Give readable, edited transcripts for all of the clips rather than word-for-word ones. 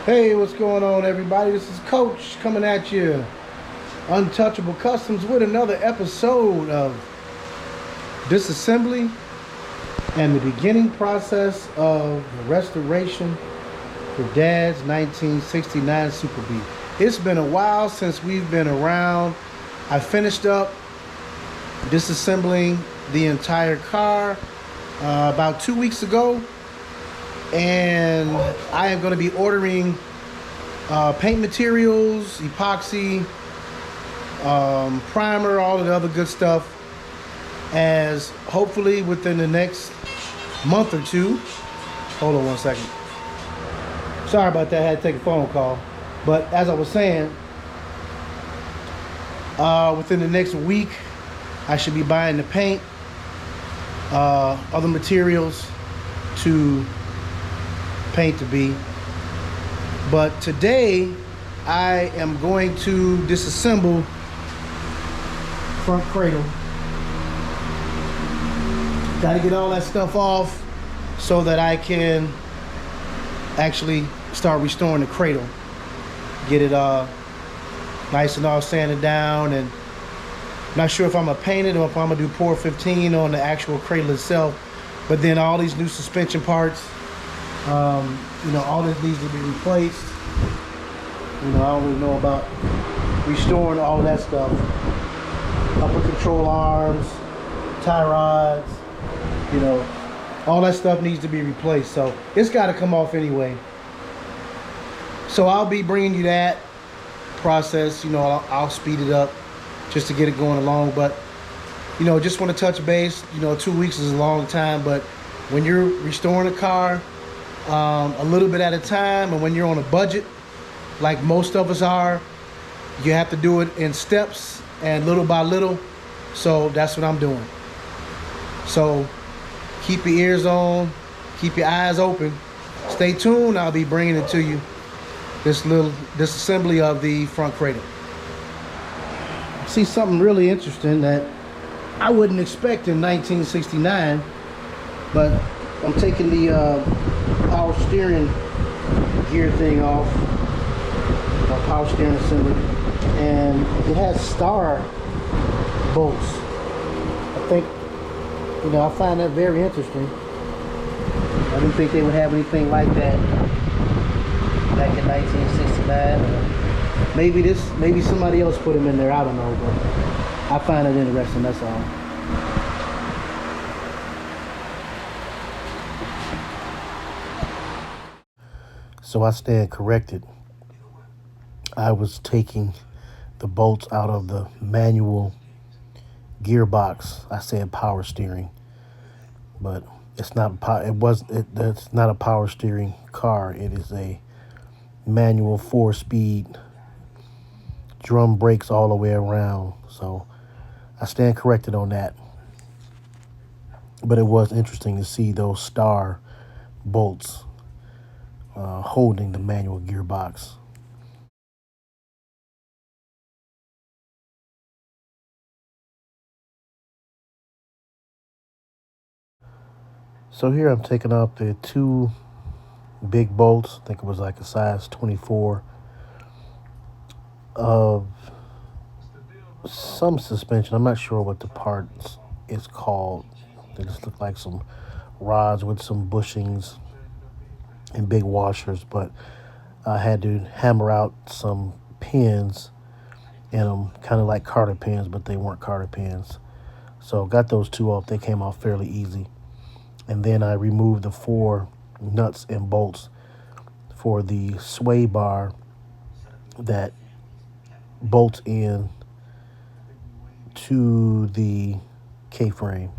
Hey, what's going on, everybody? This is Coach coming at you, Untouchable Customs, with another episode of disassembly and the beginning process of the restoration for Dad's 1969 Super Bee. It's been a while since we've been around. I finished up disassembling the entire car about 2 weeks ago, and I am going to be ordering paint materials, epoxy, primer, all of the other good stuff, as hopefully within the next month or two. Hold on one second. Sorry about that, I had to take a phone call. But as I was saying, within the next week, I should be buying the paint, other materials to paint the bee. But today, I am going to disassemble front cradle. Got to get all that stuff off so that I can actually start restoring the cradle. Get it nice and all sanded down, and not sure if I'm gonna paint it or if I'm gonna do pour 15 on the actual cradle itself. But then all these new suspension parts, all this needs to be replaced. I don't really know about restoring all that stuff. Upper control arms, tie rods, all that stuff needs to be replaced. So it's got to come off anyway. So I'll be bringing you that process. I'll speed it up just to get it going along. But, just want to touch base. 2 weeks is a long time, but when you're restoring a car, a little bit at a time, and when you're on a budget, like most of us are, you have to do it in steps and little by little. So that's what I'm doing. So keep your ears on, keep your eyes open, stay tuned. I'll be bringing it to you, this assembly of the front cradle. See something really interesting that I wouldn't expect in 1969, but I'm taking the power steering gear thing off, power steering assembly, and it has star bolts. I think, I find that very interesting. I didn't think they would have anything like that back in 1969. Maybe somebody else put them in there, I don't know, but I find it interesting, that's all. So I stand corrected. I was taking the bolts out of the manual gearbox. I said power steering, but it's not. It's not a power steering car. It is a manual 4-speed, drum brakes all the way around. So I stand corrected on that. But it was interesting to see those star bolts holding the manual gearbox. So here I'm taking out the two big bolts. I think it was like a size 24 of some suspension. I'm not sure what the parts is called. They just look like some rods with some bushings and big washers, but I had to hammer out some pins in them, kind of like Carter pins, but they weren't Carter pins. So got those two off. They came off fairly easy. And then I removed the 4 nuts and bolts for the sway bar that bolts in to the K-frame.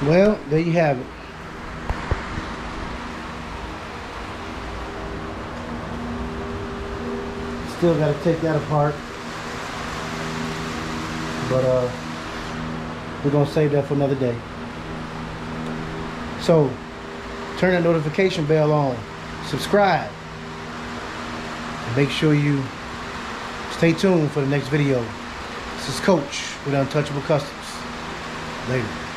Well, there you have it. Still got to take that apart, but we're gonna save that for another day. So turn that notification bell on, subscribe, and make sure you stay tuned for the next video. This is Coach with Untouchable Customs. Later.